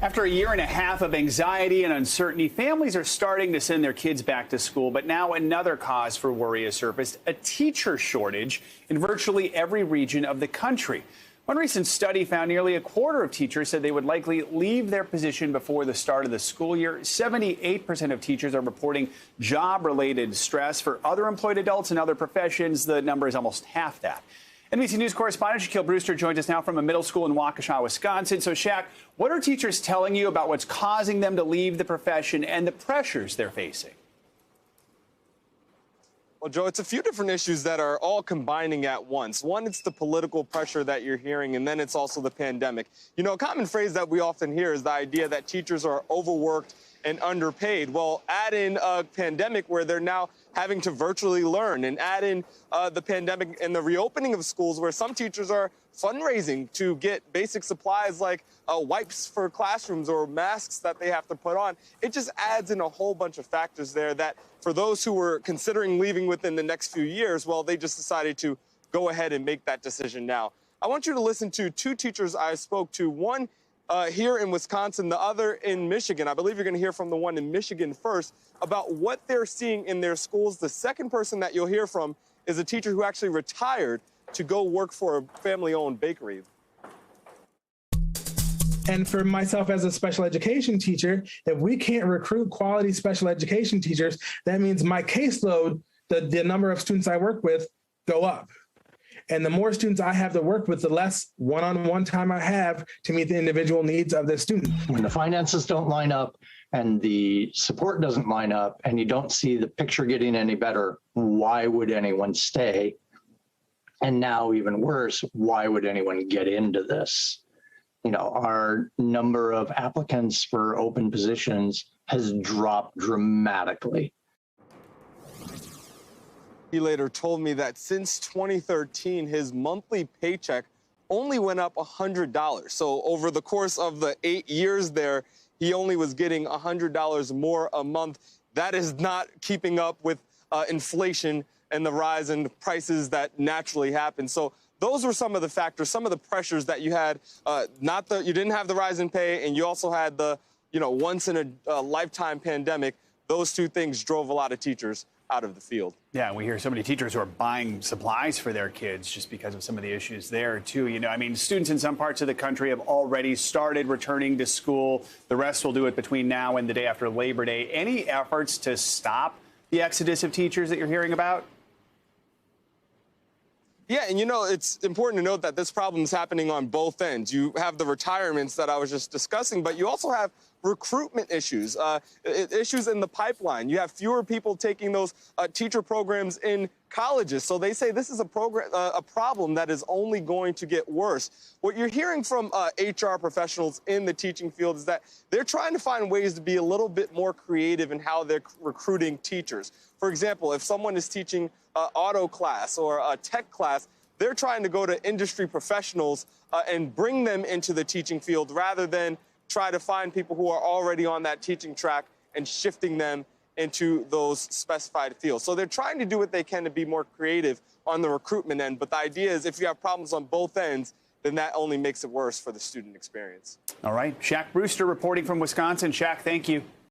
After a year and a half of anxiety and uncertainty, families are starting to send their kids back to school. But now another cause for worry has surfaced, a teacher shortage in virtually every region of the country. One recent study found nearly a quarter of teachers said they would likely leave their position before the start of the school year. 78% of teachers are reporting job-related stress. For other employed adults in other professions, the number is almost half that. NBC News correspondent Shaquille Brewster joins us now from a middle school in Waukesha, Wisconsin. So, Shaq, what are teachers telling you about what's causing them to leave the profession and the pressures they're facing? Well, Joe, it's a few different issues that are all combining at once. One, it's the political pressure that you're hearing, and then it's also the pandemic. You know, a common phrase that we often hear is the idea that teachers are overworked and underpaid. Well, add in a pandemic where they're now having to virtually learn, and add in the pandemic and the reopening of schools where some teachers are fundraising to get basic supplies like wipes for classrooms or masks that they have to put on. It just adds in a whole bunch of factors there that for those who were considering leaving within the next few years, well, they just decided to go ahead and make that decision now. I want you to listen to two teachers I spoke to, one here in Wisconsin, the other in Michigan. I believe you're going to hear from the one in Michigan first about what they're seeing in their schools. The second person that you'll hear from is a teacher who actually retired to go work for a family-owned bakery. And for myself as a special education teacher, if we can't recruit quality special education teachers, that means my caseload, the number of students I work with, go up. And the more students I have to work with, the less one-on-one time I have to meet the individual needs of the student. When the finances don't line up and the support doesn't line up and you don't see the picture getting any better, why would anyone stay? And now even worse, why would anyone get into this? You know, our number of applicants for open positions has dropped dramatically. He later told me that since 2013, his monthly paycheck only went up $100. So over the course of the 8 years there, he only was getting $100 more a month. That is not keeping up with inflation and the rise in prices that naturally happen. So those were some of the factors, some of the pressures that you had. You didn't have the rise in pay, and you also had the, once in a lifetime pandemic. Those two things drove a lot of teachers out of the field. Yeah, we hear so many teachers who are buying supplies for their kids just because of some of the issues there, too. Students in some parts of the country have already started returning to school. The rest will do it between now and the day after Labor Day. Any efforts to stop the exodus of teachers that you're hearing about? Yeah, and it's important to note that this problem is happening on both ends. You have the retirements that I was just discussing, but you also have recruitment issues, issues in the pipeline. You have fewer people taking those teacher programs in colleges. So they say this is a problem that is only going to get worse. What you're hearing from HR professionals in the teaching field is that they're trying to find ways to be a little bit more creative in how they're recruiting teachers. For example, if someone is teaching auto class or a tech class, they're trying to go to industry professionals and bring them into the teaching field rather than try to find people who are already on that teaching track and shifting them into those specified fields. So they're trying to do what they can to be more creative on the recruitment end. But the idea is if you have problems on both ends, then that only makes it worse for the student experience. All right. Shaq Brewster reporting from Wisconsin. Shaq, thank you.